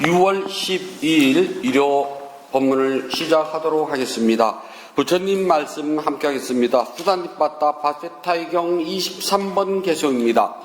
6월 12일 일요 본문을 시작하도록 하겠습니다. 부처님 말씀 함께 하겠습니다. 수단뒷바다 바세타이경 23번 개성입니다.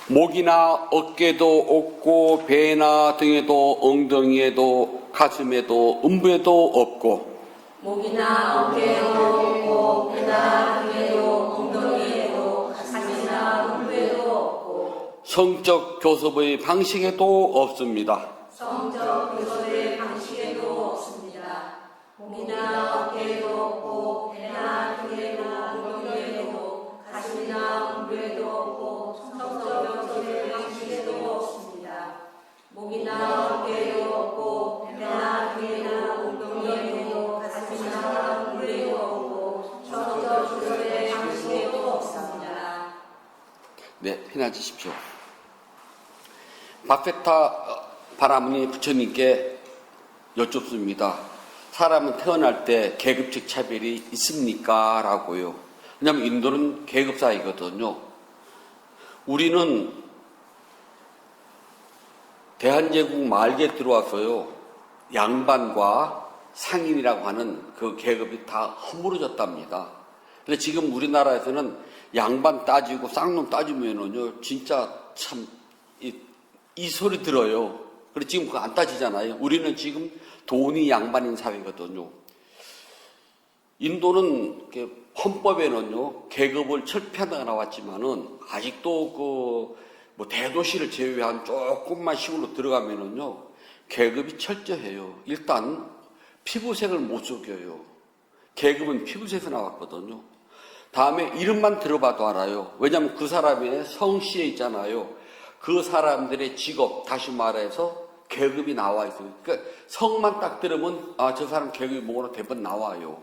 목이나 어깨도 없고 배나 등에도 엉덩이에도 가슴에도 음부에도 없고 목이나 어깨에도 없고 배나 등에도 엉덩이에도 가슴이나 음부에도 없고 성적 교섭의 방식에도 없습니다. 성적 교섭의 방식에도 없습니다. 목이나 어깨에도 없고 배나 등에도 엉덩이에도 가슴이나 음부에도 없고 성적 교섭의 방식에도 없습니다. 목이나 어깨에도 없고 배나 등에도 엉덩이에도 가슴이나 음부에도 없고 성적 교섭의 방식에도 없습니다. 네, 편해지십시오. 바페타 바라문이 부처님께 여쭙습니다. 사람은 태어날 때 계급적 차별이 있습니까? 라고요. 왜냐하면 인도는 계급사회거든요. 우리는 대한제국 말기에 들어와서요, 양반과 상인이라고 하는 그 계급이 다 허물어졌답니다. 근데 지금 우리나라에서는 양반 따지고 쌍놈 따지면은요, 진짜 참, 이 소리 들어요. 그래, 지금 그거 안 따지잖아요. 우리는 지금 돈이 양반인 사회거든요. 인도는 헌법에는요, 계급을 철폐하다가 나왔지만은, 아직도 뭐 대도시를 제외한 조금만 시골로 들어가면은요, 계급이 철저해요. 일단, 피부색을 못 속여요. 계급은 피부색에서 나왔거든요. 다음에 이름만 들어봐도 알아요. 왜냐하면 그 사람의 성씨에 있잖아요. 그 사람들의 직업, 다시 말해서 계급이 나와 있어요. 그러니까 성만 딱 들으면 저 사람 계급이 뭐구나 대부분 나와요.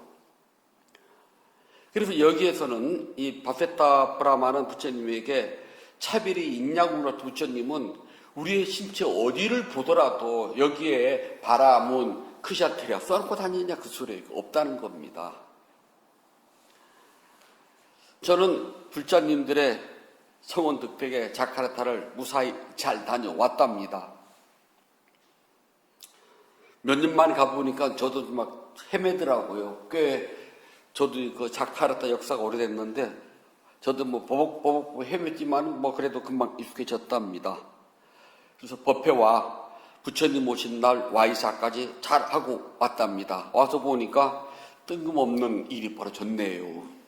그래서 여기에서는 이 바페타 브라마는 부처님에게 차별이 있냐고 물었던 부처님은 우리의 신체 어디를 보더라도 여기에 바라문, 크샤트리아 써놓고 다니냐 그 소리예요. 없다는 겁니다. 저는 불자님들의 성원 득택에 자카르타를 무사히 잘 다녀왔답니다. 몇 년 만에 가보니까 저도 막 헤매더라고요. 꽤 저도 그 자카르타 역사가 오래됐는데 저도 뭐 버벅버벅 헤맸지만 뭐 그래도 금방 익숙해졌답니다. 그래서 법회와 부처님 오신 날 와이사까지 잘 하고 왔답니다. 와서 보니까 뜬금없는 일이 벌어졌네요.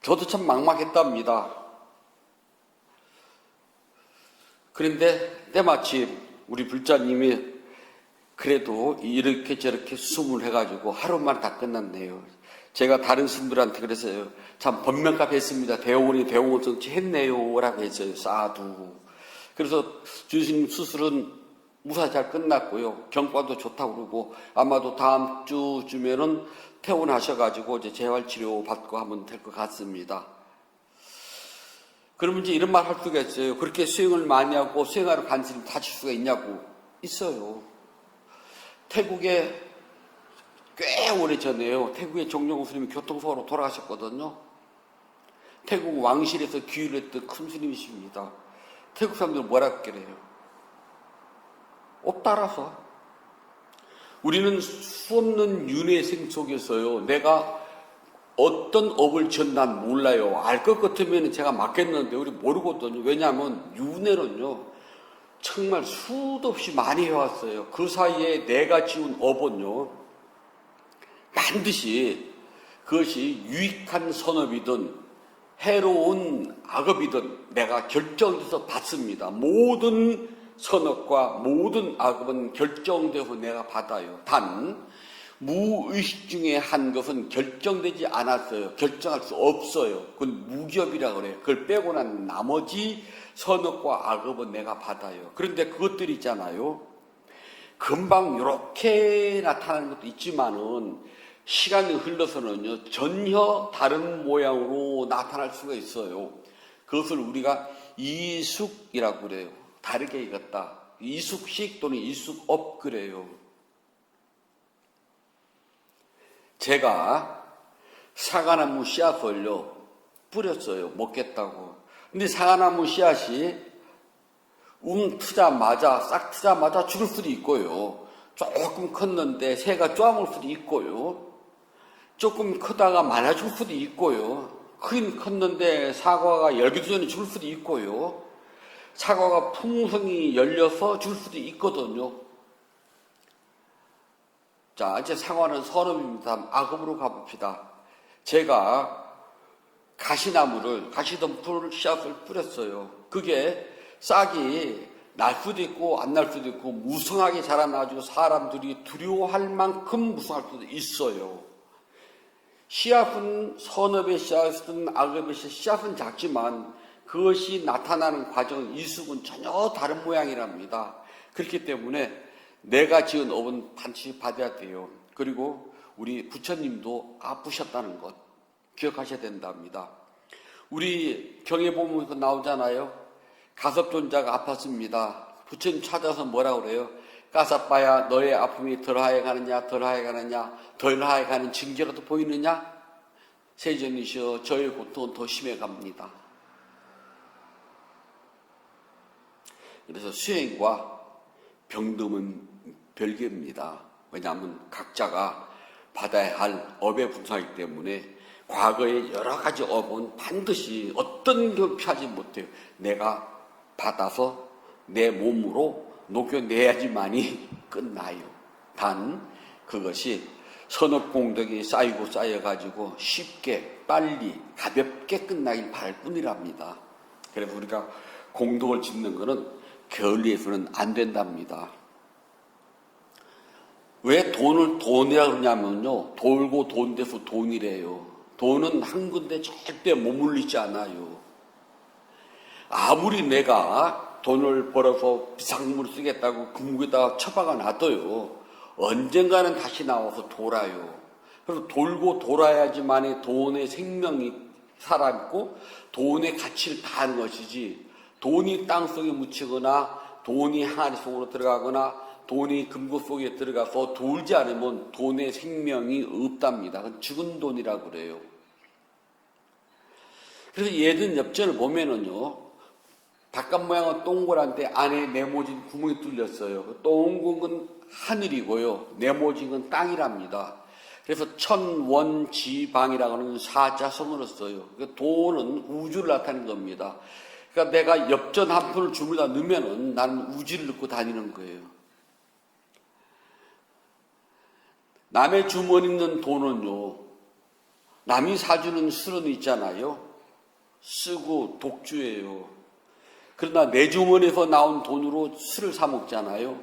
저도 참 막막했답니다. 그런데 때마침 우리 불자님이 그래도 이렇게 저렇게 수습을 해가지고 하루만 다 끝났네요. 제가 다른 스님들한테 그랬어요. 참 번명값 했습니다. 대원이 대원 정치 했네요. 라고 했어요. 사두. 그래서 주스님 수술은 무사히 잘 끝났고요. 경과도 좋다고 그러고 아마도 다음 주쯤에는 퇴원하셔가지고 이제 재활치료 받고 하면 될 것 같습니다. 그러면 이제 이런 말 할 수가 있어요. 그렇게 수행을 많이 하고 수행하러 간 스님 다칠 수가 있냐고. 있어요. 태국에 꽤 오래 전에요. 태국의 종려구 스님이 교통사고로 돌아가셨거든요. 태국 왕실에서 귀의를 했던 큰 스님이십니다. 태국 사람들은 뭐라 그래요? 업 따라서. 우리는 수없는 윤회생 속에서요, 내가 어떤 업을 지었난 몰라요. 알 것 같으면 제가 맞겠는데, 우리 모르거든요. 왜냐하면 윤회는요, 정말 수도 없이 많이 해왔어요. 그 사이에 내가 지은 업은요, 반드시 그것이 유익한 선업이든 해로운 악업이든 내가 결정해서 받습니다. 모든 선업과 모든 악업은 결정되어서 내가 받아요. 단 무의식 중에 한 것은 결정되지 않았어요. 결정할 수 없어요. 그건 무기업이라고 그래요. 그걸 빼고 난 나머지 선업과 악업은 내가 받아요. 그런데 그것들이 있잖아요. 금방 이렇게 나타나는 것도 있지만은 시간이 흘러서는요, 전혀 다른 모양으로 나타날 수가 있어요. 그것을 우리가 이숙이라고 그래요. 다르게 읽었다. 이숙식 또는 이숙업 그래요. 제가 사과나무 씨앗을요, 뿌렸어요. 먹겠다고. 근데 사과나무 씨앗이 트자마자 싹 트자마자 죽을 수도 있고요. 조금 컸는데 새가 쪼아먹을 수도 있고요. 조금 크다가 많아질 수도 있고요. 크긴 컸는데 사과가 열기도 전에 죽을 수도 있고요. 사과가 풍성히 열려서 죽을 수도 있거든요. 자, 이제 사과는 선업입니다. 악업으로 가봅시다. 제가 가시덤불 씨앗을 뿌렸어요. 그게 싹이 날 수도 있고 안 날 수도 있고 무성하게 자라나가지고 사람들이 두려워할 만큼 무성할 수도 있어요. 씨앗은 선업의 씨앗은 악업의 씨앗은 작지만 그것이 나타나는 과정은 이숙은 전혀 다른 모양이랍니다. 그렇기 때문에 내가 지은 업은 반드시 받아야 돼요. 그리고 우리 부처님도 아프셨다는 것 기억하셔야 된답니다. 우리 경에 보면 나오잖아요. 가섭존자가 아팠습니다. 부처님 찾아서 뭐라고 그래요? 까사빠야 너의 아픔이 덜하여 가느냐 덜하여 가느냐 덜하여 가는 징조라도 보이느냐? 세존이시여 저의 고통은 더 심해 갑니다. 그래서 수행과 병듦은 별개입니다. 왜냐하면 각자가 받아야 할 업의 분사이기 때문에 과거의 여러 가지 업은 반드시 어떤 걸 피하지 못해요. 내가 받아서 내 몸으로 녹여내야지만이 끝나요. 단 그것이 선업공덕이 쌓이고 쌓여가지고 쉽게 빨리 가볍게 끝나길 바랄 뿐이랍니다. 그래서 우리가 공덕을 짓는 것은 게을리해서는 안 된답니다. 왜 돈이라 그러냐면요. 돌고 돈돼서 돈이래요. 돈은 한 군데 절대 머물리지 않아요. 아무리 내가 돈을 벌어서 비상금을 쓰겠다고 금고에다가 처박아 놔둬요. 언젠가는 다시 나와서 돌아요. 그래서 돌고 돌아야지만이 돈의 생명이 살아있고 돈의 가치를 다하는 것이지, 돈이 땅속에 묻히거나 돈이 항아리 속으로 들어가거나 돈이 금고 속에 들어가서 돌지 않으면 돈의 생명이 없답니다. 그건 죽은 돈이라고 그래요. 그래서 예전 엽전을 보면은요, 바깥 모양은 동그란데 안에 네모진 구멍이 뚫렸어요. 그 동구멍은 하늘이고요, 네모진 건 땅이랍니다. 그래서 천원지방이라고 하는 사자성어를 써요. 그러니까 돈은 우주를 나타내는 겁니다. 그러니까 내가 엽전 한 푼을 주물다 넣으면은 나는 우주를 넣고 다니는 거예요. 남의 주머니 있는 돈은요, 남이 사주는 술은 있잖아요. 쓰고 독주예요. 그러나 내 주머니에서 나온 돈으로 술을 사 먹잖아요.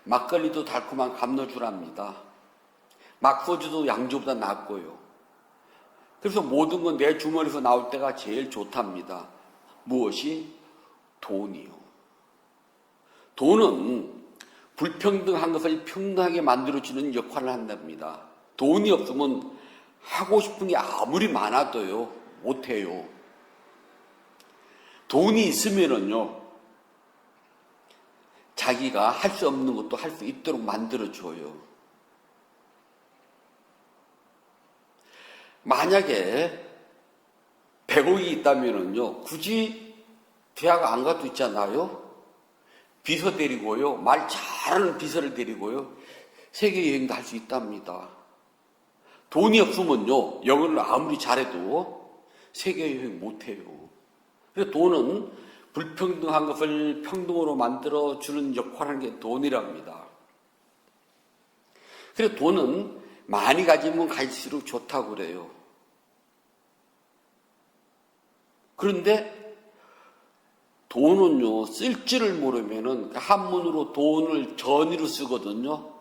막걸리도 달콤한 감로주랍니다. 막소주도 양주보다 낫고요. 그래서 모든 건 내 주머니에서 나올 때가 제일 좋답니다. 무엇이? 돈이요. 돈은 불평등한 것을 평등하게 만들어주는 역할을 한답니다. 돈이 없으면 하고 싶은 게 아무리 많아도요, 못해요. 돈이 있으면은요, 자기가 할 수 없는 것도 할 수 있도록 만들어줘요. 만약에 100억이 있다면은요, 굳이 대학 안 가도 있잖아요. 비서 데리고요, 말 잘하는 비서를 데리고요, 세계 여행도 할 수 있답니다. 돈이 없으면요, 영어를 아무리 잘해도 세계 여행 못해요. 그래서 돈은 불평등한 것을 평등으로 만들어주는 역할을 하는 게 돈이랍니다. 그래서 돈은 많이 가지면 갈수록 좋다고 그래요. 그런데 돈은요, 쓸 줄을 모르면은 한문으로 돈을 전의로 쓰거든요.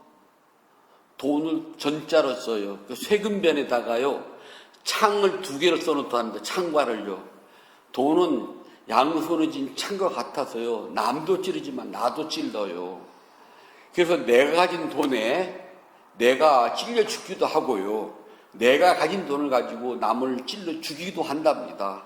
돈을 전자로 써요. 쇠근변에다가요, 창을 2개를 써놓다는데, 창과를요. 돈은 양손에 쥔 창과 같아서요, 남도 찌르지만 나도 찔러요. 그래서 내가 가진 돈에 내가 찔려 죽기도 하고요, 내가 가진 돈을 가지고 남을 찔러 죽이기도 한답니다.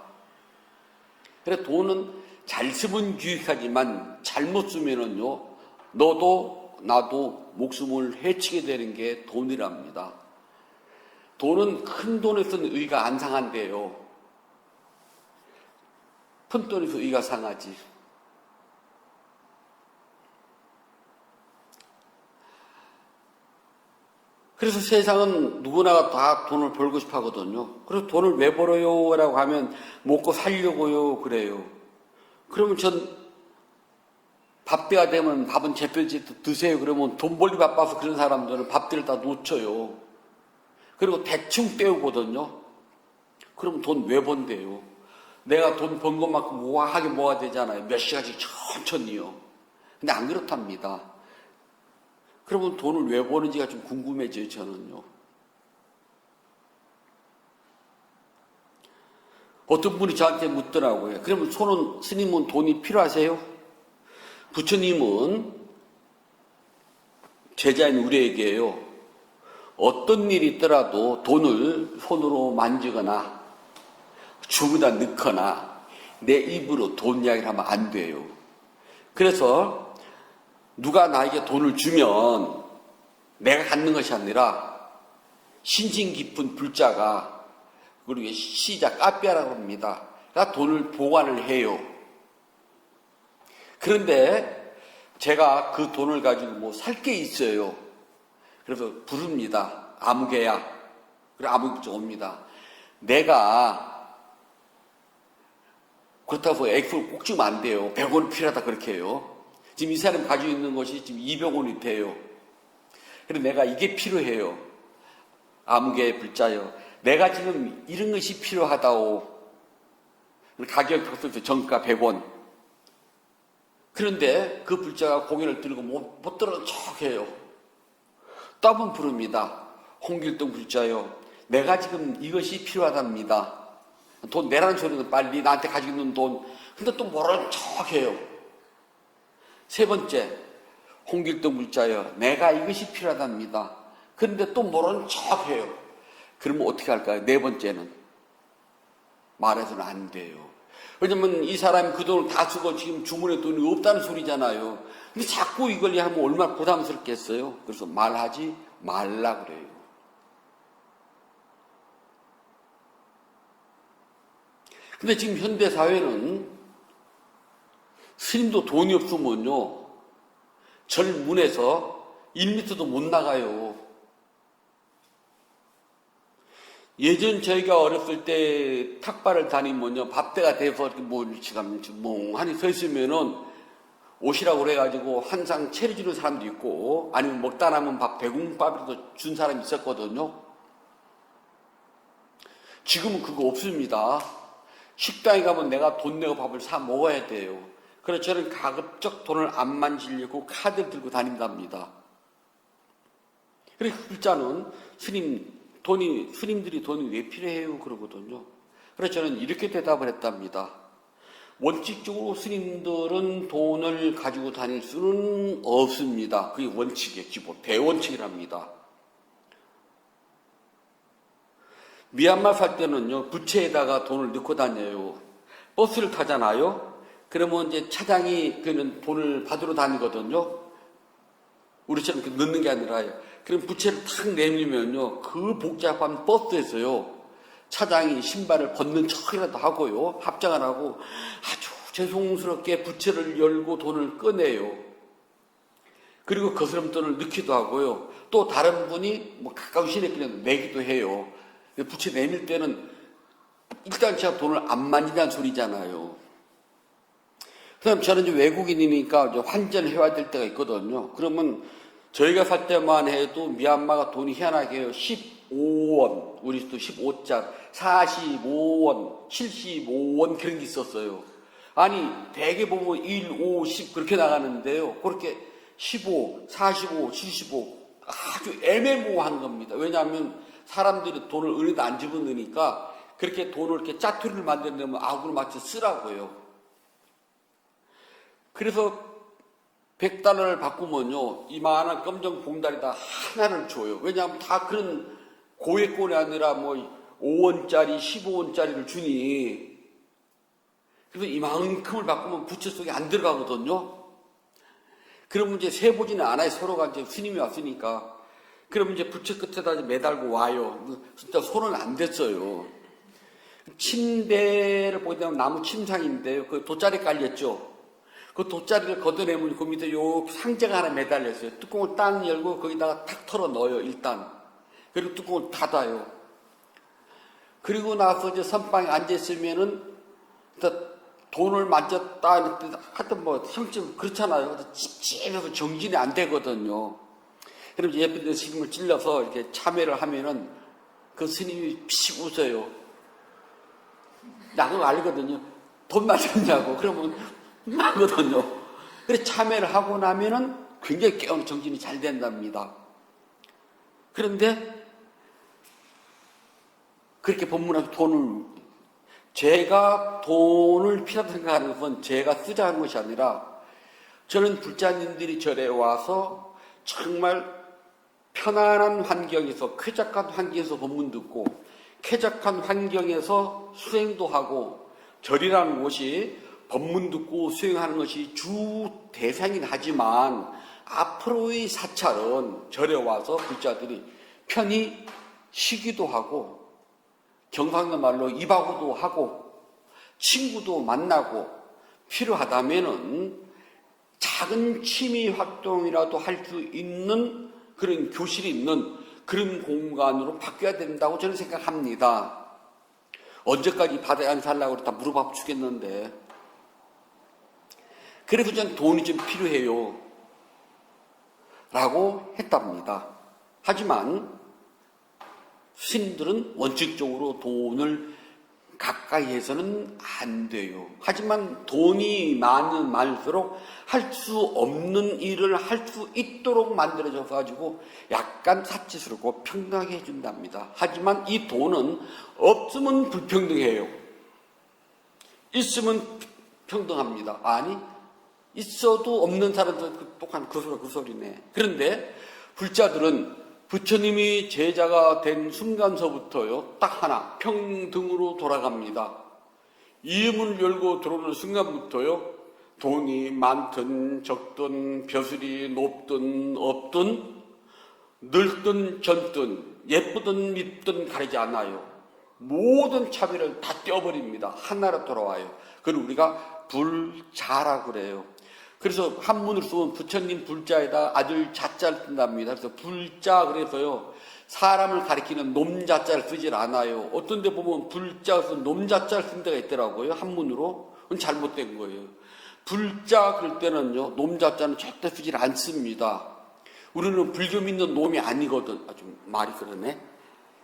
그래서 돈은 잘 쓰면 유익하지만 잘못 쓰면은요, 너도 나도 목숨을 해치게 되는 게 돈이랍니다. 돈은 큰 돈에 쓰는 의가 안 상한대요. 푼돈에서 의가 상하지. 그래서 세상은 누구나 다 돈을 벌고 싶어 하거든요. 그래서 돈을 왜 벌어요? 라고 하면 먹고 살려고요. 그래요. 그러면 전 밥때가 되면 밥은 제편지 드세요. 그러면 돈 벌기 바빠서 그런 사람들은 밥때를 다 놓쳐요. 그리고 대충 때우거든요. 그럼 돈 왜 번대요? 내가 돈 번 것만큼 우아하게 모아야 되잖아요. 몇 시간씩 천천히요. 근데 안 그렇답니다. 그러면 돈을 왜 버는지가 좀 궁금해져요, 저는요. 어떤 분이 저한테 묻더라고요. 그러면 스님은 돈이 필요하세요? 부처님은 제자인 우리에게요. 어떤 일이 있더라도 돈을 손으로 만지거나 주부다 넣거나 내 입으로 돈 이야기를 하면 안 돼요. 그래서 누가 나에게 돈을 주면 내가 갖는 것이 아니라 신심 깊은 불자가 그리고 시자 까삐아라고 합니다. 가 돈을 보관을 해요. 그런데 제가 그 돈을 가지고 뭐 살 게 있어요. 그래서 부릅니다. 아무개야. 그래 아무개 옵니다. 내가 그렇다고 액수를 꼭 주면 안 돼요. 100원 필요하다 그렇게 해요. 지금 이 사람이 가지고 있는 것이 지금 200원이 돼요. 그래서 내가 이게 필요해요. 아무개 불자요. 내가 지금 이런 것이 필요하다오. 가격 적었을 정가 100원. 그런데 그 불자가 고개를 들고 못 들어는 척해요. 또 한 번 부릅니다. 홍길동 불자요. 내가 지금 이것이 필요하답니다. 돈 내라는 소리는 빨리 나한테 가지고 있는 돈. 근데 또 모르는 척해요. 세 번째, 홍길동 불자요. 내가 이것이 필요하답니다. 그런데 또 모르는 척해요. 그러면 어떻게 할까요? 네 번째는 말해서는 안 돼요. 왜냐면 이 사람이 그 돈을 다 쓰고 지금 주문에 돈이 없다는 소리잖아요. 근데 자꾸 이걸 하면 얼마나 부담스럽겠어요. 그래서 말하지 말라 그래요. 근데 지금 현대 사회는 스님도 돈이 없으면요 절 문에서 1m도 못 나가요. 예전 저희가 어렸을 때 탁발을 다니면요 밥때가 돼서 이렇게 멍하니 서 있으면은 오시라고 그래가지고 한 상 차려주는 사람도 있고 아니면 먹다 남은 밥 배궁밥이라도 준 사람이 있었거든요. 지금은 그거 없습니다. 식당에 가면 내가 돈 내고 밥을 사 먹어야 돼요. 그래서 저는 가급적 돈을 안 만지려고 카드를 들고 다닌답니다. 그래서 글자는 스님들이 돈이 왜 필요해요? 그러거든요. 그래서 저는 이렇게 대답을 했답니다. 원칙적으로 스님들은 돈을 가지고 다닐 수는 없습니다. 그게 원칙이에요. 기본, 대원칙이랍니다. 미얀마 살 때는요, 부채에다가 돈을 넣고 다녀요. 버스를 타잖아요? 그러면 이제 차장이 그는 돈을 받으러 다니거든요? 우리처럼 이렇게 넣는 게 아니라요. 그럼 부채를 탁 내밀면요, 그 복잡한 버스에서요, 차장이 신발을 벗는 척이라도 하고요, 합장을 하고 아주 죄송스럽게 부채를 열고 돈을 꺼내요. 그리고 거스름 돈을 넣기도 하고요. 또 다른 분이 뭐 가까운 시내길에 내기도 해요. 부채 내밀 때는 일단 제가 돈을 안 만지냐는 소리잖아요. 그다음 저는 이제 외국인이니까 이제 환전을 해야 될 때가 있거든요. 그러면 저희가 살 때만 해도 미얀마가 돈이 희한하게 15원, 우리도 15짜, 45원, 75원 그런 게 있었어요. 아니 대개 보면 1, 5, 10 그렇게 나가는데요. 그렇게 15, 45, 75 아주 애매모호한 겁니다. 왜냐하면 사람들이 돈을 은행에다 안 집어넣으니까 그렇게 돈을 이렇게 짜투리를 만들려면 악으로 맞춰 쓰라고요. 그래서 100달러를 바꾸면요, 이만한 검정 봉다리다 하나를 줘요. 왜냐하면 다 그런 고액권이 아니라 뭐 5원짜리, 15원짜리를 주니, 그래서 이만큼을 바꾸면 부채 속에 안 들어가거든요. 그러면 이제 세보지는 않아요. 서로가 이제 스님이 왔으니까. 그러면 이제 부채 끝에다 매달고 와요. 진짜 손은 안 댔어요. 침대를 보게 되면 나무 침상인데요. 그 돗자리 깔렸죠. 그 돗자리를 걷어내면 그 밑에 요 상자가 하나 매달렸어요. 뚜껑을 딱 열고 거기다가 탁 털어 넣어요, 일단. 그리고 뚜껑을 닫아요. 그리고 나서 이제 선방에 앉아있으면은 돈을 만졌다 하여튼 뭐 형좀 그렇잖아요. 찝찝해서 정진이 안 되거든요. 그럼 이제 예쁜 데 스님을 찔러서 이렇게 참회를 하면은 그 스님이 피식 웃어요. 나도 알거든요. 돈 맞았냐고. 그러면 나거든요. 그래서 참회를 하고 나면은 굉장히 깨어는 정진이 잘 된답니다. 그런데 그렇게 법문하면서 제가 돈을 필요하다고 생각하는 것은 제가 쓰자 하는 것이 아니라 저는 불자님들이 절에 와서 정말 편안한 환경에서 쾌적한 환경에서 법문 듣고 쾌적한 환경에서 수행도 하고 절이라는 곳이 법문 듣고 수행하는 것이 주 대상이긴 하지만 앞으로의 사찰은 절에 와서 불자들이 편히 쉬기도 하고 경상도 말로 입하고도 하고 친구도 만나고 필요하다면은 작은 취미 활동이라도 할 수 있는 그런 교실이 있는 그런 공간으로 바뀌어야 된다고 저는 생각합니다. 언제까지 바다에 안 살라고 다 무릎 아파 죽겠는데. 그래서 저는 돈이 좀 필요해요. 라고 했답니다. 하지만 스님들은 원칙적으로 돈을 가까이 해서는 안 돼요. 하지만 돈이 많을수록 할 수 없는 일을 할 수 있도록 만들어져 가지고 약간 사치스럽고 평등하게 해준답니다. 하지만 이 돈은 없으면 불평등해요. 있으면 평등합니다. 아니 있어도 없는 사람들 똑같은 그 소리네. 그런데 불자들은 부처님이 제자가 된 순간서부터요, 딱 하나, 평등으로 돌아갑니다. 이 문을 열고 들어오는 순간부터요, 돈이 많든 적든 벼슬이 높든 없든 늙든 젊든 예쁘든 밉든 가리지 않아요. 모든 차별을 다 떼어버립니다. 하나로 돌아와요. 그걸 우리가 불자라고 그래요. 그래서 한문으로 쓰면 부처님 불자에다 아들 자자를 쓴답니다. 그래서 불자 그래서요 사람을 가리키는 놈자자를 쓰질 않아요. 어떤 데 보면 불자에서 놈자자를 쓴 데가 있더라고요. 한문으로. 그건 잘못된 거예요. 불자 그럴 때는요 놈자자는 절대 쓰질 않습니다. 우리는 불교 믿는 놈이 아니거든. 아주 말이 그러네.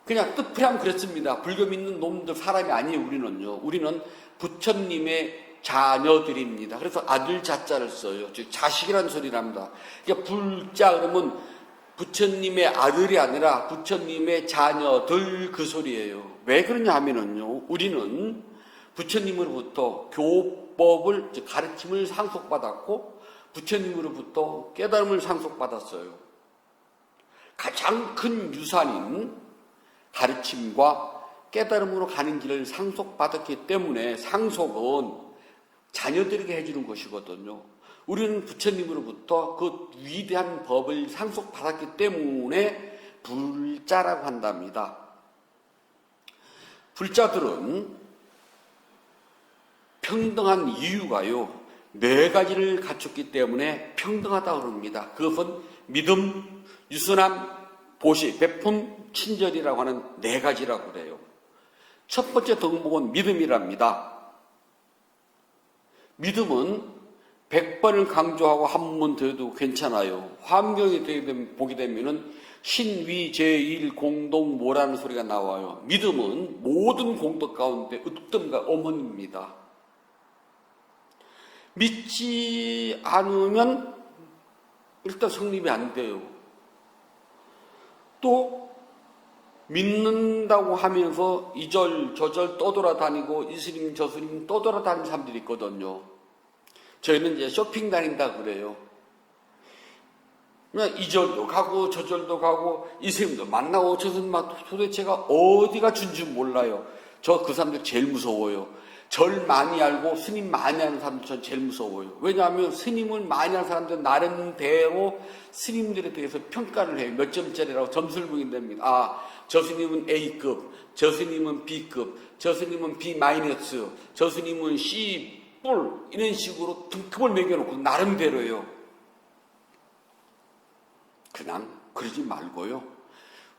그냥 뜻풀이하면 그렇습니다. 불교 믿는 놈들 사람이 아니에요. 우리는 부처님의 자녀들입니다. 그래서 아들 자자를 써요. 즉 자식이라는 소리랍니다. 그러니까 불자 그러면 부처님의 아들이 아니라 부처님의 자녀들 그 소리예요. 왜 그러냐 하면은요. 우리는 부처님으로부터 교법을 즉 가르침을 상속받았고 부처님으로부터 깨달음을 상속받았어요. 가장 큰 유산인 가르침과 깨달음으로 가는 길을 상속받았기 때문에 상속은 자녀들에게 해주는 것이거든요. 우리는 부처님으로부터 그 위대한 법을 상속받았기 때문에 불자라고 한답니다. 불자들은 평등한 이유가요, 4가지를 갖췄기 때문에 평등하다고 합니다. 그것은 믿음, 유순함, 보시, 베품, 친절이라고 하는 4가지라고 그래요. 첫 번째 덕목은 믿음이랍니다. 믿음은 100번을 강조하고 한 번 더 해도 괜찮아요. 환경이 보게 되면은 신위 제1 공덕모라는 소리가 나와요. 믿음은 모든 공덕 가운데 으뜸과 어머니입니다. 믿지 않으면 일단 성립이 안 돼요. 또 믿는다고 하면서 이절 저절 떠돌아다니고 이스님 저스님 떠돌아다니는 사람들이 있거든요. 저희는 이제 쇼핑 다닌다 그래요. 그냥 이절도 가고 저절도 가고 이스님도 만나고 저스님 도대체가 어디가 준지 몰라요. 저 그 사람들 제일 무서워요. 절 많이 알고 스님 많이 하는 사람들 전 제일 무서워요. 왜냐하면 스님을 많이 하는 사람들은 나름대로 스님들에 대해서 평가를 해요. 몇 점짜리라고 점수를 매긴답니다. 아, 저 스님은 A급, 저 스님은 B급, 저 스님은 B-, 저 스님은 C+, 이런 식으로 등급을 매겨놓고 나름대로요. 그냥 그러지 말고요.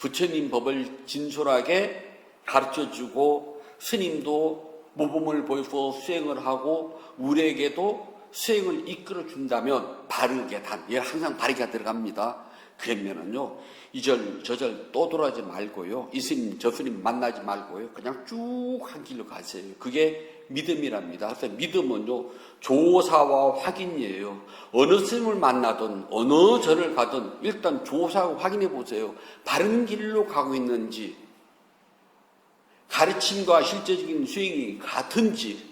부처님 법을 진솔하게 가르쳐주고 스님도 모범을 보여서 수행을 하고 우리에게도 수행을 이끌어준다면 바르게 항상 바르게 들어갑니다. 그러면은요 이절 저절 떠돌아지 말고요 이 스님 저 스님 만나지 말고요 그냥 쭉 한 길로 가세요. 그게 믿음이랍니다. 그래서 믿음은요 조사와 확인이에요. 어느 스님을 만나든 어느 절을 가든 일단 조사하고 확인해 보세요. 바른 길로 가고 있는지, 가르침과 실제적인 수행이 같은지.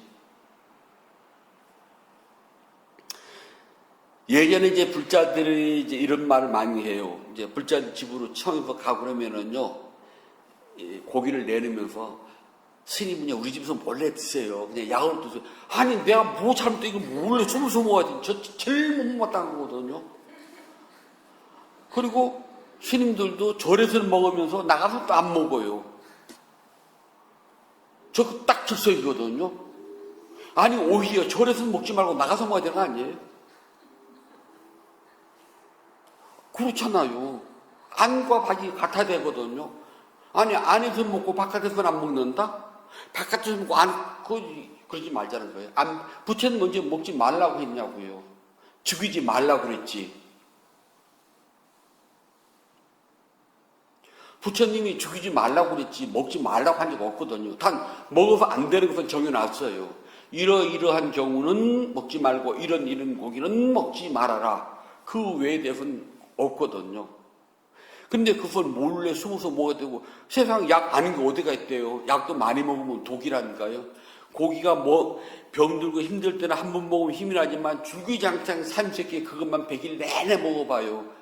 예전에 이제 불자들이 이제 이런 말을 많이 해요. 이제 불자들 집으로 처음에 가고 그러면은요, 고기를 내리면서 스님은요, 우리 집에서 몰래 드세요. 그냥 약을 드세요. 아니, 내가 뭐 잘못해, 이거 몰래 숨어서 먹어야지. 저 제일 못 먹었다는 거거든요. 그리고 스님들도 절에서 먹으면서 나가서 또 안 먹어요. 저거 딱 즉석이거든요. 아니, 오히려 절에서 먹지 말고 나가서 먹어야 되는 거 아니에요? 그렇잖아요. 안과 밖이 같아야 되거든요. 아니, 안에서 먹고 바깥에서는 안 먹는다? 바깥에서 먹고 그러지 말자는 거예요. 부처는 먼저 먹지 말라고 했냐고요. 죽이지 말라고 그랬지. 부처님이 죽이지 말라고 그랬지 먹지 말라고 한 적 없거든요. 단 먹어서 안 되는 것은 정해놨어요. 이러이러한 경우는 먹지 말고 이런 고기는 먹지 말아라. 그 외에 대해서는 없거든요. 근데 그걸 몰래 숨어서 먹어야 되고, 세상 약 아닌 게 어디가 있대요. 약도 많이 먹으면 독이라니까요. 고기가 뭐 병들고 힘들 때는 한 번 먹으면 힘이 나지만 주기장창 삼세끼 그것만 100일 내내 먹어봐요.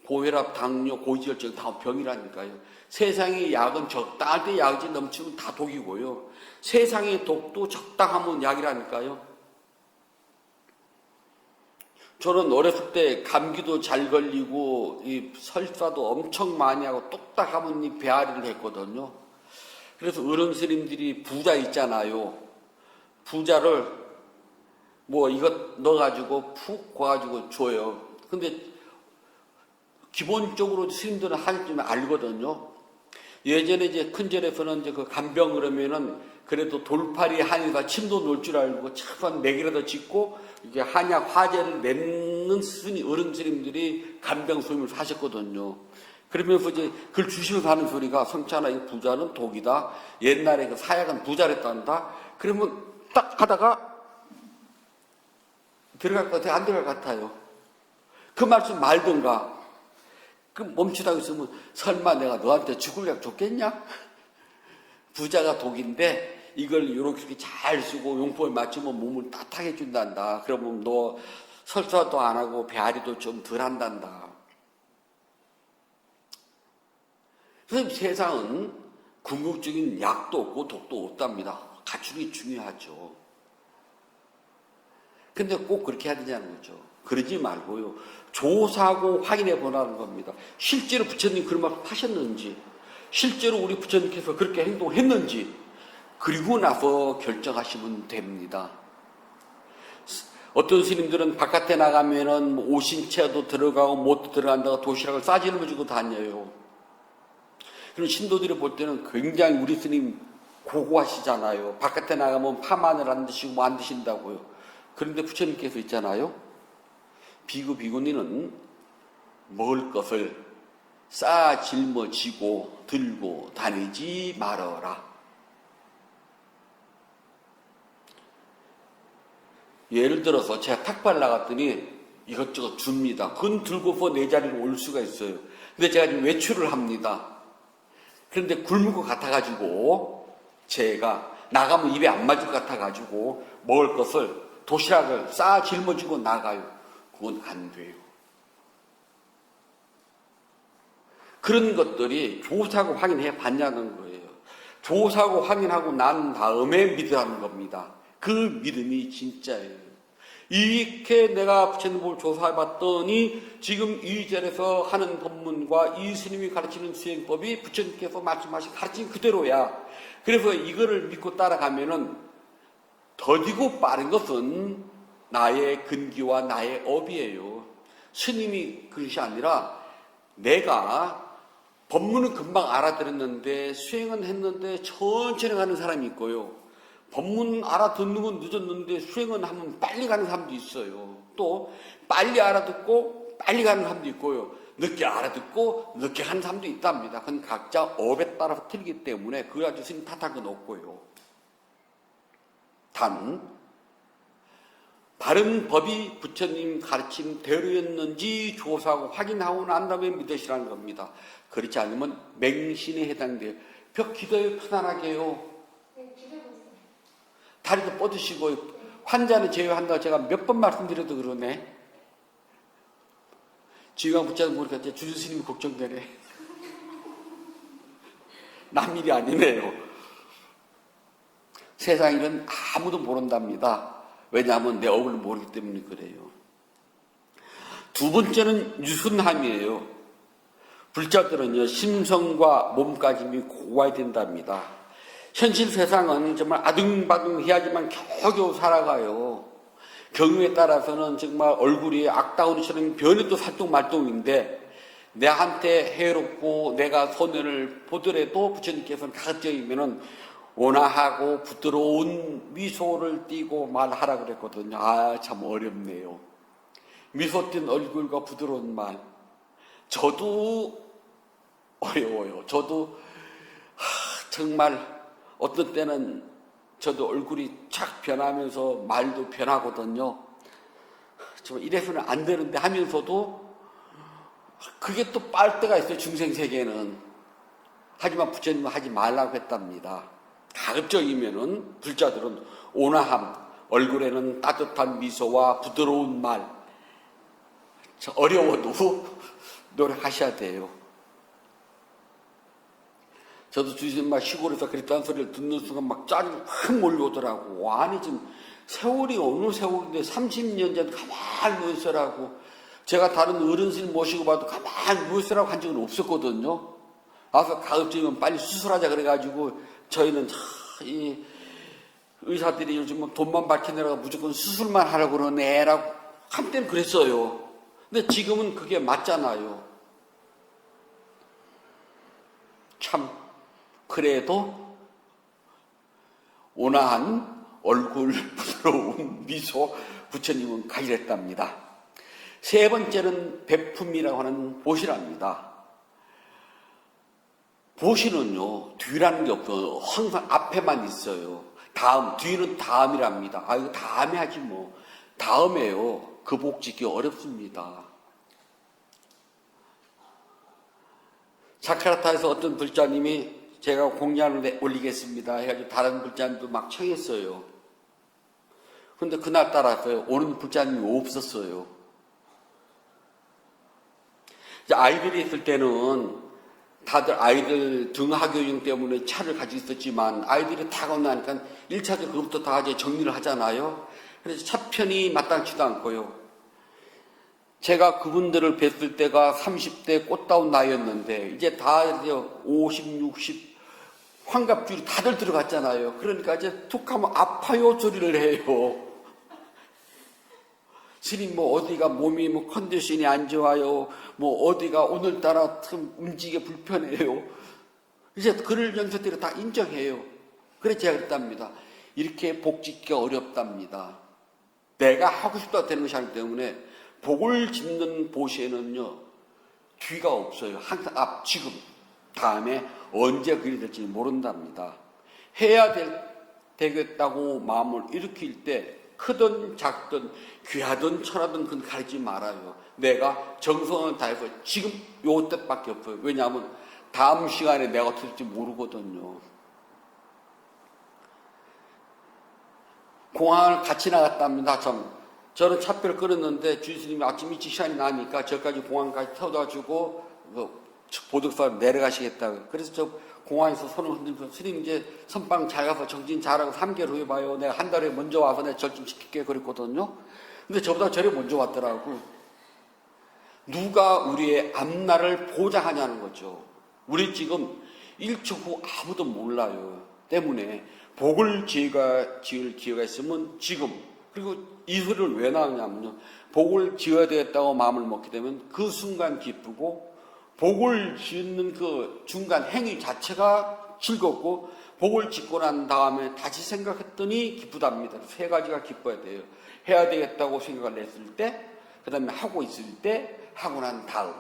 고혈압, 당뇨, 고지혈증 다 병이라니까요. 세상의 약은 적당할 때 약이지 넘치면 다 독이고요. 세상의 독도 적당하면 약이라니까요. 저는 어렸을 때 감기도 잘 걸리고 이 설사도 엄청 많이 하고 똑딱하면 이 배앓이를 했거든요. 그래서 어른 스님들이 부자 있잖아요. 부자를 뭐 이것 넣어가지고 푹 고아가지고 줘요. 근데 기본적으로 스님들은 할 줄 알거든요. 예전에 이제 큰절에서는 이제 그 간병 그러면은 그래도 돌팔이 한의가 침도 놓을 줄 알고 차선 4개라도 짓고 이게 한약 화제를 맺는 어른 스님들이 간병 소임을 하셨거든요. 그러면서 이제 그걸 주시면서 하는 소리가 성찬아 이 부자는 독이다. 옛날에 그 사약은 부자랬단다. 그러면 딱 하다가 들어갈 것 같아요. 안 들어갈 것 같아요. 그 말씀 말든가. 그 멈추다고 있으면 설마 내가 너한테 죽을 약 줬겠냐? 부자가 독인데 이걸 이렇게 잘 쓰고 용법에 맞추면 몸을 따뜻하게 준단다. 그러면 너 설사도 안 하고 배앓이도 좀 덜 한단다. 그래서 세상은 궁극적인 약도 없고 독도 없답니다. 갖추기 중요하죠. 근데 꼭 그렇게 해야 되냐는 거죠. 그러지 말고요. 조사하고 확인해 보라는 겁니다. 실제로 부처님 그런 말 하셨는지, 실제로 우리 부처님께서 그렇게 행동했는지, 그리고 나서 결정하시면 됩니다. 어떤 스님들은 바깥에 나가면은 오신채도 들어가고 못도 들어간다고 도시락을 싸질러주고 다녀요. 그럼 신도들이 볼 때는 굉장히 우리 스님 고고하시잖아요. 바깥에 나가면 파마늘 안 드시고 뭐 안 드신다고요. 그런데 부처님께서 있잖아요. 비구니는 먹을 것을 싸 짊어지고 들고 다니지 말아라. 예를 들어서 제가 탁발 나갔더니 이것저것 줍니다. 그건 들고서 내 자리로 올 수가 있어요. 근데 제가 지금 외출을 합니다. 그런데 굶을 것 같아가지고 제가 나가면 입에 안 맞을 것 같아가지고 먹을 것을 도시락을 싸 짊어지고 나가요. 그건 안 돼요. 그런 것들이 조사하고 확인해 봤냐는 거예요. 조사하고 확인하고 난 다음에 믿으라는 겁니다. 그 믿음이 진짜예요. 이렇게 내가 부처님을 조사해 봤더니 지금 이 절에서 하는 법문과 이 스님이 가르치는 수행법이 부처님께서 말씀하신 가르친 그대로야. 그래서 이거를 믿고 따라가면은 더디고 빠른 것은 나의 근기와 나의 업이에요. 스님이 그것이 아니라 내가 법문은 금방 알아들었는데 수행은 했는데 천천히 가는 사람이 있고요. 법문 알아듣는 건 늦었는데 수행은 하면 빨리 가는 사람도 있어요. 또 빨리 알아듣고 빨리 가는 사람도 있고요. 늦게 알아듣고 늦게 하는 사람도 있답니다. 그건 각자 업에 따라서 틀리기 때문에 그거 가지고 스님 탓할 건 없고요. 단 바른 법이 부처님 가르친 대로였는지 조사하고 확인하고 난 다음에 믿으시라는 겁니다. 그렇지 않으면 맹신에 해당돼요. 벽 기도에 편안하게요. 다리도 뻗으시고 환자는 제외한다고 제가 몇 번 말씀드려도 그러네. 지휘관 붙잡는 거 보니까 주주 스님이 걱정되네. 남 일이 아니네요. 세상 일은 아무도 모른답니다. 왜냐하면 내 업을 모르기 때문에 그래요. 두 번째는 유순함이에요. 불자들은요, 심성과 몸가짐이 고와야 된답니다. 현실 세상은 정말 아등바등 해야지만 겨우겨우 살아가요. 경우에 따라서는 정말 얼굴이 악다운이처럼 변해도 살뚱말뚱인데 내한테 해롭고 내가 손해를 보더라도 부처님께서는 가급적이면은 온화하고 부드러운 미소를 띠고 말하라 그랬거든요. 아, 참 어렵네요. 미소 띈 얼굴과 부드러운 말. 저도 어려워요. 저도 정말 어떤 때는 저도 얼굴이 착 변하면서 말도 변하거든요. 정말 이래서는 안 되는데 하면서도 그게 또 빠를 때가 있어요. 중생세계는. 하지만 부처님은 하지 말라고 했답니다. 가급적이면은 불자들은 온화함, 얼굴에는 따뜻한 미소와 부드러운 말, 어려워도 노력하셔야 돼요. 저도 주신말 시골에서 그랬다는 소리를 듣는 순간 막 짜증이 확 몰려오더라고. 아니 지금 세월이 어느 세월인데 30년 전 가만히 누워있으라고. 제가 다른 어른스님 모시고 봐도 가만히 누워있으라고 한 적은 없었거든요. 와서 가급적이면 빨리 수술하자 그래가지고 저희는 이 의사들이 요즘은 돈만 밝히느라고 무조건 수술만 하라고 그러네 라고 한때는 그랬어요. 근데 지금은 그게 맞잖아요. 참 그래도 온화한 얼굴, 부드러운 미소 부처님은 가지랬답니다. 세 번째는 베품이라고 하는 보시랍니다. 보시는요, 뒤라는 게 없어요. 항상 앞에만 있어요. 다음, 뒤는 다음이랍니다. 아, 이거 다음에 하지 뭐. 다음에요. 그 복 짓기 어렵습니다. 자카르타에서 어떤 불자님이 제가 공양을 올리겠습니다 해가지고 다른 불자님도 막 청했어요. 그런데 그날 따라서요, 오는 불자님이 없었어요. 이제 아이들이 있을 때는 다들 아이들 등하교육 때문에 차를 가지고 있었지만 아이들이 타고 나니까 1차도 그것부터 다 이제 정리를 하잖아요. 그래서 차편이 마땅치도 않고요. 제가 그분들을 뵀을 때가 30대 꽃다운 나이였는데 이제 다 이제 50, 60 환갑줄이 다들 들어갔잖아요. 그러니까 이제 툭 하면 아파요 소리를 해요. 스님 뭐 어디가 몸이 뭐 컨디션이 안 좋아요. 뭐 어디가 오늘따라 참 움직이기 불편해요. 이제 그럴 연세들이 다 인정해요. 그래서 제가 그랬답니다. 이렇게 복 짓기 어렵답니다. 내가 하고 싶다 되는 것이 아니기 때문에 복을 짓는 보시에는요, 뒤가 없어요. 항상 앞, 지금, 다음에 언제 그리 될지 모른답니다. 해야 되겠다고 마음을 일으킬 때 크든 작든 귀하든 천하든 그건 가리지 말아요. 내가 정성을 다해서 지금 요 때밖에 없어요. 왜냐하면 다음 시간에 내가 어떻게 될지 모르거든요. 공항을 같이 나갔답니다. 참 저는 차표를 끌었는데 주스님이 아침 일찍 시간이 나니까 저까지 공항까지 태워다 주고 보덕사로 내려가시겠다고. 그래서 저 공항에서 손을 흔들면서 스님 이제 선방 잘 가서 정진 잘하고 3개월 후에 봐요. 내가 한 달에 먼저 와서 내가 절 좀 시킬게 그랬거든요. 근데 저보다 절에 먼저 왔더라고. 누가 우리의 앞날을 보장하냐는 거죠. 우리 지금 1초 후 아무도 몰라요. 때문에 복을 지을 기회가 있으면 지금. 그리고 이 소리를 왜 나오냐면요. 복을 지어야 되겠다고 마음을 먹게 되면 그 순간 기쁘고 복을 짓는 그 중간 행위 자체가 즐겁고 복을 짓고 난 다음에 다시 생각했더니 기쁘답니다. 세 가지가 기뻐야 돼요. 해야 되겠다고 생각을 했을 때, 그 다음에 하고 있을 때, 하고 난 다음.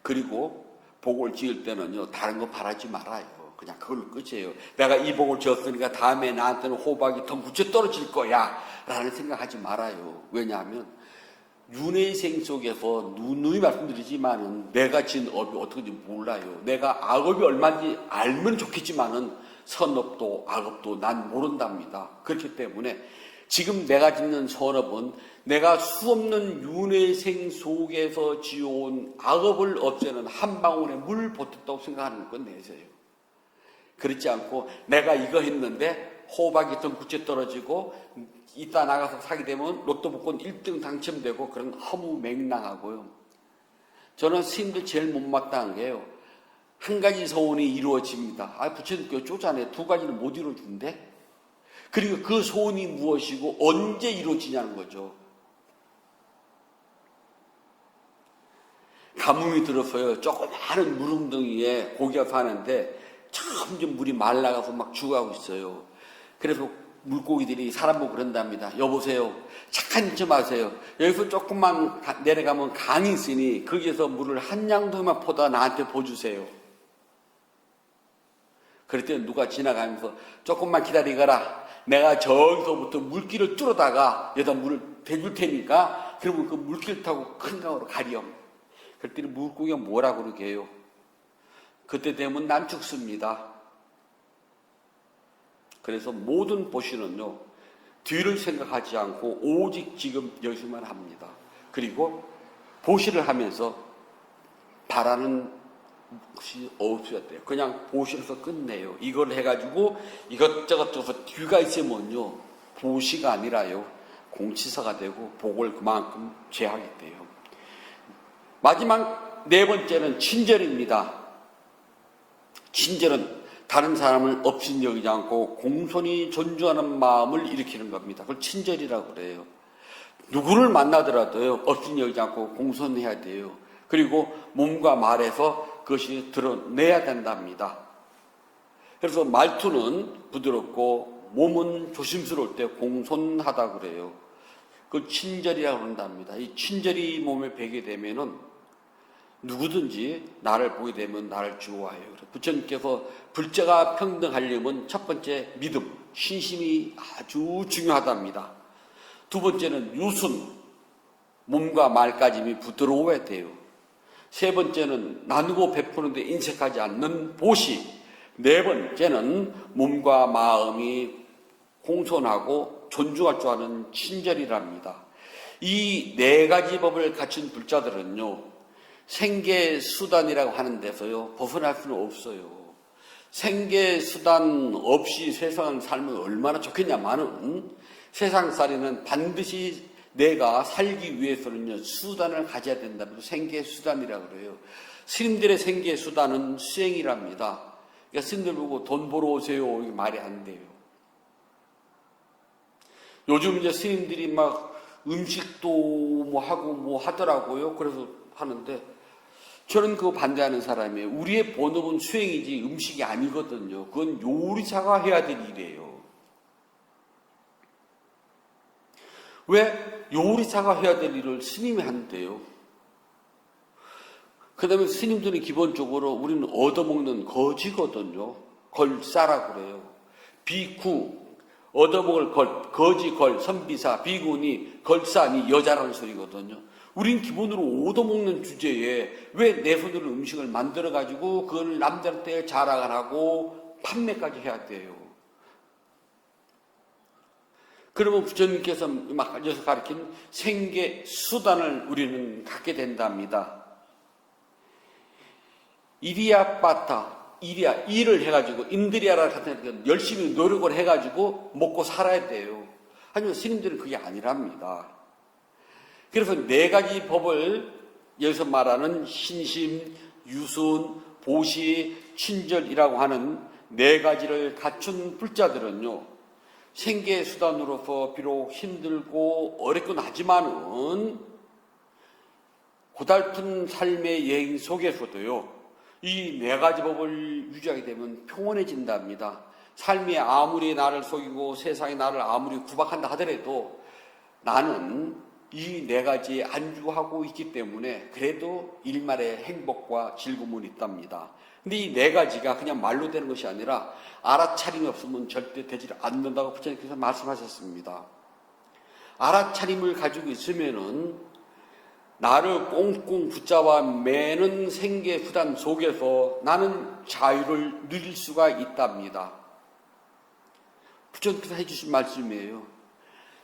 그리고 복을 지을 때는요, 다른 거 바라지 말아요. 그냥 그걸로 끝이에요. 내가 이 복을 지었으니까 다음에 나한테는 호박이 더 묻혀 떨어질 거야 라는 생각하지 말아요. 왜냐하면 윤회생 속에서 누누이 말씀드리지만은 내가 지은 업이 어떻게인지 몰라요. 내가 악업이 얼마인지 알면 좋겠지만은 선업도 악업도 난 모른답니다. 그렇기 때문에 지금 내가 짓는 선업은 내가 수없는 윤회생 속에서 지어온 악업을 없애는 한 방울의 물 보탰다고 생각하는 건 내세요. 그렇지 않고 내가 이거 했는데 호박이 더 굳게 떨어지고 이따 나가서 사게 되면 로또 복권 1등 당첨되고 그런 허무맹랑하고요. 저는 스님들 제일 못마땅한 게요. 한 가지 소원이 이루어집니다. 부처님께 쪼잔해. 두 가지는 못 이루어준대. 그리고 그 소원이 무엇이고 언제 이루어지냐는 거죠. 가뭄이 들어서요. 조그마한 물웅덩이에 고기가 사는데 점점 물이 말라가서 막 죽어가고 있어요. 그래서 물고기들이 사람 보고 그런답니다. 여보세요. 착한 척 하세요. 여기서 조금만 내려가면 강이 있으니 거기에서 물을 한 양도만 퍼다 나한테 보주세요. 그랬더니 누가 지나가면서 조금만 기다리거라. 내가 저기서부터 물길을 뚫어다가 여기다 물을 대줄 테니까 그러면 그 물길 타고 큰 강으로 가렴. 그랬더니 물고기가 뭐라고 그러게요. 그때 되면 난 죽습니다. 그래서 모든 보시는요, 뒤를 생각하지 않고 오직 지금 여기서만 합니다. 그리고 보시를 하면서 바라는 것이 없어야 돼요. 그냥 보시로서 끝내요. 이걸 해가지고 이것저것 저것 뒤가 있으면요, 보시가 아니라요, 공치사가 되고 복을 그만큼 제하게 돼요. 마지막 네 번째는 친절입니다. 친절은 다른 사람을 업신 여기지 않고 공손히 존중하는 마음을 일으키는 겁니다. 그걸 친절이라고 그래요. 누구를 만나더라도요, 업신 여기지 않고 공손해야 돼요. 그리고 몸과 말에서 그것이 드러내야 된답니다. 그래서 말투는 부드럽고 몸은 조심스러울 때 공손하다고 그래요. 그걸 친절이라고 그런답니다. 이 친절이 몸에 배게 되면은 누구든지 나를 보게 되면 나를 좋아해요. 부처님께서 불자가 평등하려면 첫 번째 믿음, 신심이 아주 중요하답니다. 두 번째는 유순, 몸과 말까짐이 부드러워야 돼요. 세 번째는 나누고 베푸는데 인색하지 않는 보시, 네 번째는 몸과 마음이 공손하고 존중할 줄 아는 친절이랍니다. 이 네 가지 법을 갖춘 불자들은요, 생계수단이라고 하는 데서요, 벗어날 수는 없어요. 생계수단 없이 세상을 살면 얼마나 좋겠냐마는 세상살이는 반드시 내가 살기 위해서는요, 수단을 가져야 된다면 생계수단이라고 그래요. 스님들의 생계수단은 수행이랍니다. 그러니까 스님들 보고 돈 벌어 오세요, 이게 말이 안 돼요. 요즘 이제 스님들이 막 음식도 뭐 하고 뭐 하더라고요. 그래서 하는데 저는 그거 반대하는 사람이에요. 우리의 본업은 수행이지 음식이 아니거든요. 그건 요리사가 해야 될 일이에요. 왜 요리사가 해야 될 일을 스님이 한대요? 그 다음에 스님들은 기본적으로 우리는 얻어먹는 거지거든요. 걸사라고 그래요. 비구, 얻어먹을 걸, 거지 걸, 선비사, 비구니, 걸사니 여자라는 소리거든요. 우린 기본으로 얻어먹는 주제에 왜 내 손으로 음식을 만들어가지고 그걸 남들한테 자랑을 하고 판매까지 해야 돼요. 그러면 부처님께서 막 여기서 가르친 생계 수단을 우리는 갖게 된답니다. 이리야 빠타, 이리야, 일을 해가지고 인드리아라 같은 열심히 노력을 해가지고 먹고 살아야 돼요. 하지만 스님들은 그게 아니랍니다. 그래서 네 가지 법을 여기서 말하는 신심, 유순, 보시, 친절이라고 하는 네 가지를 갖춘 불자들은요, 생계수단으로서 비록 힘들고 어렵긴 하지만은 고달픈 삶의 여행 속에서도요, 이 네 가지 법을 유지하게 되면 평온해진답니다. 삶이 아무리 나를 속이고 세상이 나를 아무리 구박한다 하더라도 나는 이 네 가지에 안주하고 있기 때문에 그래도 일말의 행복과 즐거움은 있답니다. 근데 이 네 가지가 그냥 말로 되는 것이 아니라 알아차림이 없으면 절대 되지 않는다고 부처님께서 말씀하셨습니다. 알아차림을 가지고 있으면은 나를 꽁꽁 붙잡아 매는 생계負担 속에서 나는 자유를 누릴 수가 있답니다. 부처님께서 해주신 말씀이에요.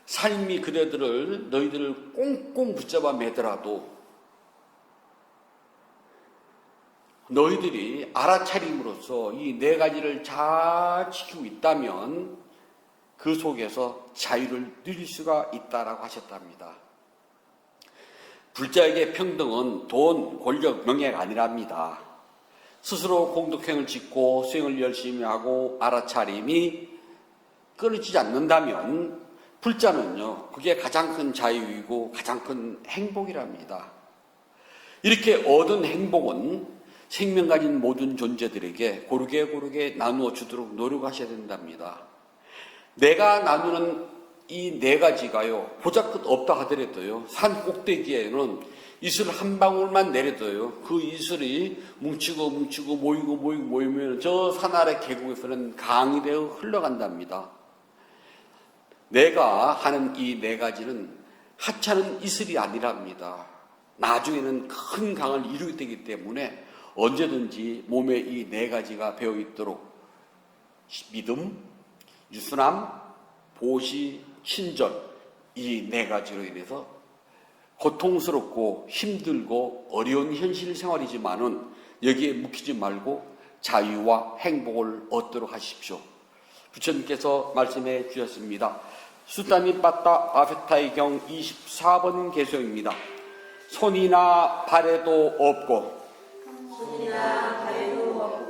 삶이 너희들을 꽁꽁 붙잡아 매더라도 너희들이 알아차림으로써 이 네 가지를 잘 지키고 있다면 그 속에서 자유를 누릴 수가 있다라고 하셨답니다. 불자에게 평등은 돈, 권력, 명예가 아니랍니다. 스스로 공덕행을 짓고 수행을 열심히 하고 알아차림이 끊어지지 않는다면 불자는요, 그게 가장 큰 자유이고 가장 큰 행복이랍니다. 이렇게 얻은 행복은 생명 가진 모든 존재들에게 고르게 나누어 주도록 노력하셔야 된답니다. 내가 나누는 이 네 가지가요, 보잘것 없다 하더라도요, 산 꼭대기에는 이슬 한 방울만 내려도요, 그 이슬이 뭉치고 모이면 저 산 아래 계곡에서는 강이 되어 흘러간답니다. 내가 하는 이 네 가지는 하찮은 이슬이 아니랍니다. 나중에는 큰 강을 이루게 되기 때문에 언제든지 몸에 이 네 가지가 배어 있도록 믿음, 유순함, 보시, 친절, 이 네 가지로 인해서 고통스럽고 힘들고 어려운 현실 생활이지만은 여기에 묵히지 말고 자유와 행복을 얻도록 하십시오. 부처님께서 말씀해 주셨습니다. 수다미 빠따 아페타이 경 24번 개소입니다. 손이나 발에도 없고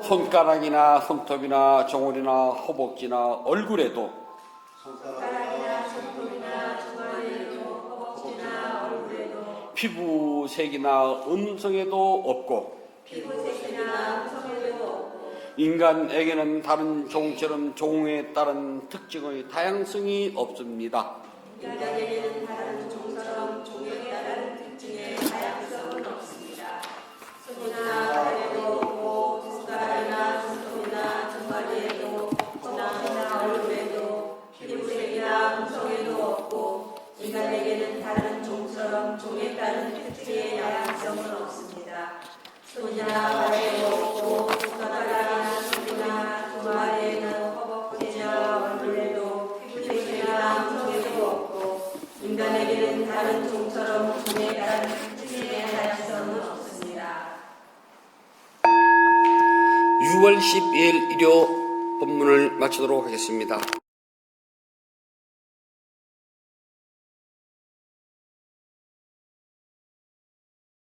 손가락이나 손톱이나 정월이나 허벅지나 얼굴에도 피부색이나 음성에도 없고 인간에게는 다른 종처럼 종에 따른 특징의 다양성이 없습니다. 인간에게는 다른 종처럼 종에 따른 특징의 다양성은 없습니다. 손이나 발에도 없고 손가락이나 손톱이나 종아리에도 허벅지나 얼굴에도 피부색이나 음성에도 없고 인간에게는 다른 종처럼 종에 따른 특징의 다양성은 없습니다. 손이나 발에도 없고 손가락이나 손이나 종아리에는 허벅지나 얼굴에도 피부색이나 음성에도 없고 인간에게는 다른 종처럼 종에 따른 특징의 다양성은 없습니다. 6월 12일 일요 법문을 마치도록 하겠습니다.